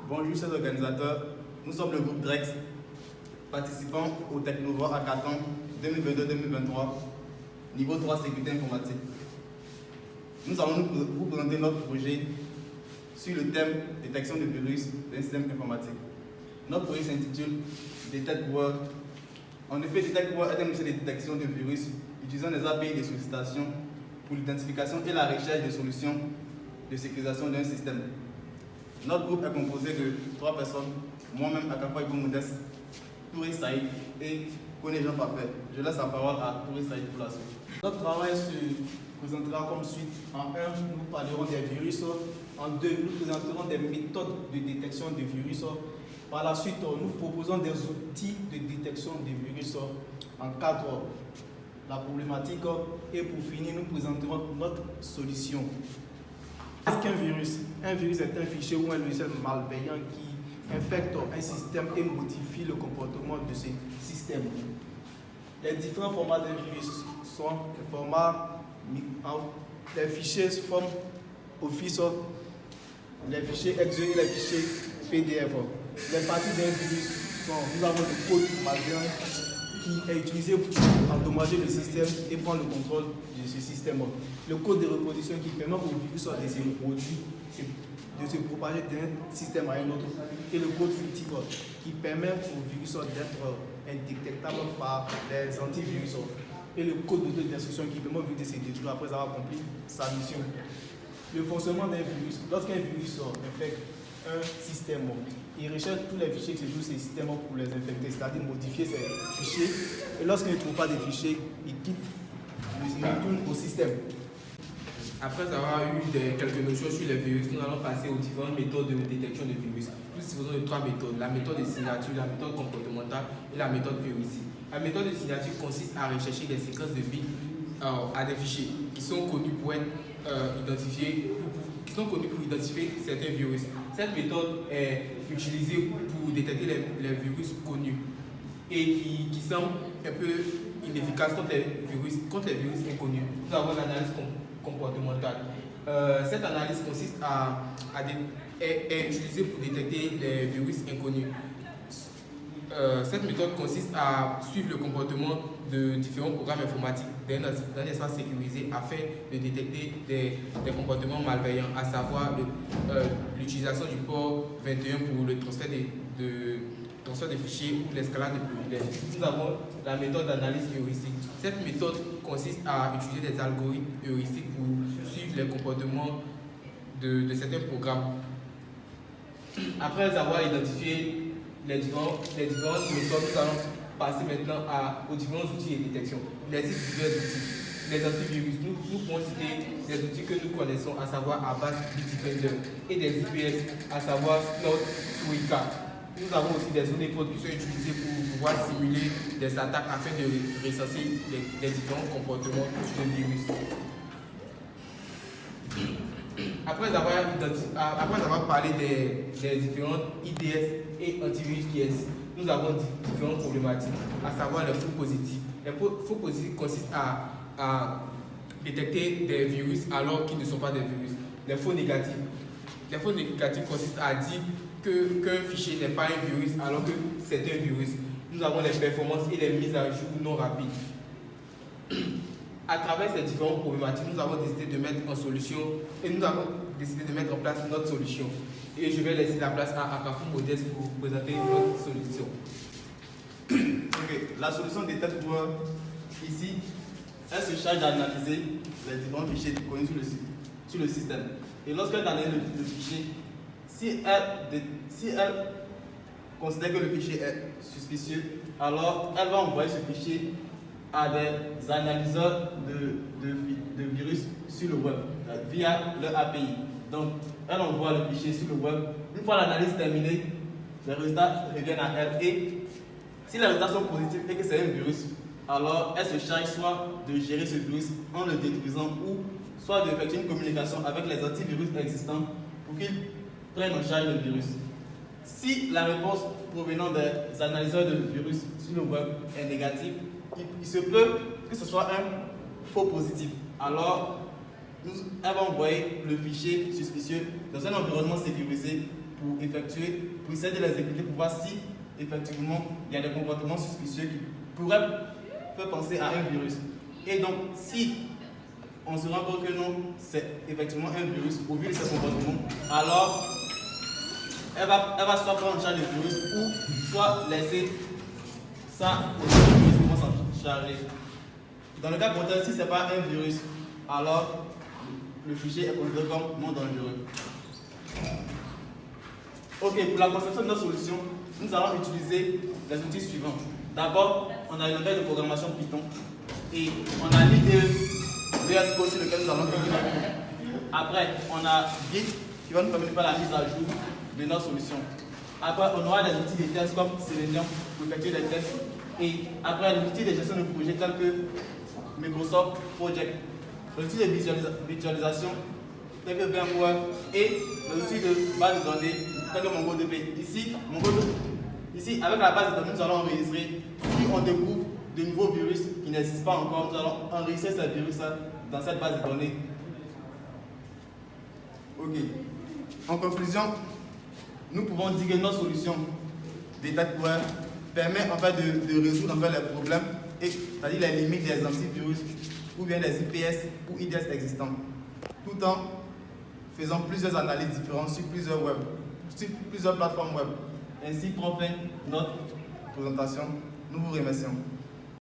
Bonjour chers organisateurs, nous sommes le groupe DREX, participant au Technova Hackathon 2022-2023, niveau 3 sécurité informatique. Nous allons vous présenter notre projet sur le thème détection de virus d'un système informatique. Notre projet s'intitule DetectWord. En effet, DetectWord est un outil de détection de virus utilisant des API de sollicitation pour l'identification et la recherche de solutions de sécurisation d'un système. Notre groupe est composé de 3 personnes, moi-même, Akafa Ibo Modeste, Touré Saïd et Koné Jean Parfait. Je laisse la parole à Touré Saïd pour la suite. Notre travail se présentera comme suite. En 1, nous parlerons des virus. En 2, nous présenterons des méthodes de détection de virus. Par la suite, nous proposons des outils de détection de virus. En 4, la problématique. Et pour finir, nous présenterons notre solution. Qu'est-ce qu'un virus? Un virus est un fichier ou un logiciel malveillant qui infecte un système et modifie le comportement de ce système. Les différents formats d'un virus sont les formats, les fichiers sous forme Office, les fichiers Excel et les fichiers PDF. Les parties d'un virus sont, nous avons le code malveillant qui est utilisé pour endommager le système et prendre le contrôle de ce système. Le code de reproduction qui permet au virus de se reproduire, de se propager d'un système à un autre. Et le code fictif qui permet au virus d'être indétectable par les antivirus. Et le code d'autodestruction qui permet au virus de se détruire après avoir accompli sa mission. Le fonctionnement d'un virus. Lorsqu'un virus infecte un système, il recherche tous les fichiers qui se trouvent sur ce système pour les infecter, c'est-à-dire modifier ces fichiers. Et lorsqu'il ne trouve pas de fichiers, il quitte, il retourne au système. Après avoir eu quelques notions sur les virus, nous allons passer aux différentes méthodes de détection de virus. Nous disposons de 3 méthodes, la méthode de signature, la méthode comportementale et la méthode heuristique. La méthode de signature consiste à rechercher des séquences de bits à des fichiers qui sont connus pour être identifiés, pour identifier certains virus. Cette méthode est utilisée pour détecter les virus connus et qui semblent un peu inefficaces contre les virus inconnus. Nous avons l'analyse comportementale. Cette analyse consiste est utilisée pour détecter les virus inconnus. Cette méthode consiste à suivre le comportement de différents programmes informatiques dans un espace sécurisé afin de détecter des comportements malveillants, à savoir l'utilisation du port 21 pour le transfert de fichiers ou l'escalade de privilèges. Nous avons la méthode d'analyse heuristique. Cette méthode consiste à utiliser des algorithmes heuristiques pour suivre les comportements de certains programmes. Après avoir identifié les différentes méthodes, nous allons passer maintenant aux différents outils de détection. Il existe divers outils. Les antivirus, nous pouvons citer des outils que nous connaissons, à savoir Avast, Bitdefender, et des IPS, à savoir Snort, Suica. Nous avons aussi des zones d'épreuve qui sont utilisées pour pouvoir simuler des attaques afin de recenser les différents comportements de virus. Après avoir parlé des différentes IDS et antivirus qui existent, nous avons différentes problématiques, à savoir les faux positifs. Les faux positifs consistent à détecter des virus alors qu'ils ne sont pas des virus. Les faux négatifs. Les faux négatifs consistent à dire qu'un fichier n'est pas un virus alors que c'est un virus. Nous avons les performances et les mises à jour non rapides. À travers ces différentes problématiques, nous avons décidé de mettre en solution et nous avons décidé de mettre en place notre solution. Et je vais laisser la place à Akafa Modeste pour vous présenter notre solution. Ok, la solution DetectWord, ici, elle se charge d'analyser les différents fichiers connus sur le système. Et lorsqu'elle analyse le fichier, si elle considère que le fichier est suspicieux, alors elle va envoyer ce fichier à des analyseurs de virus sur le web via leur API. Donc, elle envoie le fichier sur le web. Une fois l'analyse terminée, les résultats reviennent à elle. Et si les résultats sont positifs et que c'est un virus, alors elle se charge soit de gérer ce virus en le détruisant ou soit d'effectuer une communication avec les antivirus existants pour qu'ils prennent en charge le virus. Si la réponse provenant des analyseurs de virus sur le web est négative, il se peut que ce soit un faux positif. Alors, elle va envoyer le fichier suspicieux dans un environnement sécurisé pour essayer de les exécuter pour voir si effectivement il y a des comportements suspicieux qui pourraient faire penser à un virus. Et donc, si on se rend compte que non, c'est effectivement un virus au vu de ses comportements, alors elle va soit prendre en charge le virus ou soit laisser ça au virus commence à charger. Dans le cas contraire, si ce n'est pas un virus, alors le fichier est considéré comme non dangereux. Ok, pour la conception de notre solution, nous allons utiliser les outils suivants. D'abord, on a une langage de programmation Python et on a l'IDE VS sur lequel nous allons travailler. Après, on a Git qui va nous permettre de faire la mise à jour de notre solution. Après, on aura des outils de tests comme Selenium pour effectuer des tests. Et après, les outils de gestion de projet tels que Microsoft Project, les outils de visualisation tels que VMware et les outils de base de données tels que MongoDB. Ici, avec la base de données, nous allons enregistrer. Si on découvre de nouveaux virus qui n'existent pas encore, nous allons enregistrer ces virus dans cette base de données. Ok. En conclusion, nous pouvons dire que notre solution DetectWare permet en fait de résoudre en fait les problèmes, c'est-à-dire les limites des antivirus ou bien des IPS ou IDS existants, tout en faisant plusieurs analyses différentes sur plusieurs plateformes web. Ainsi prend fin notre présentation. Nous vous remercions.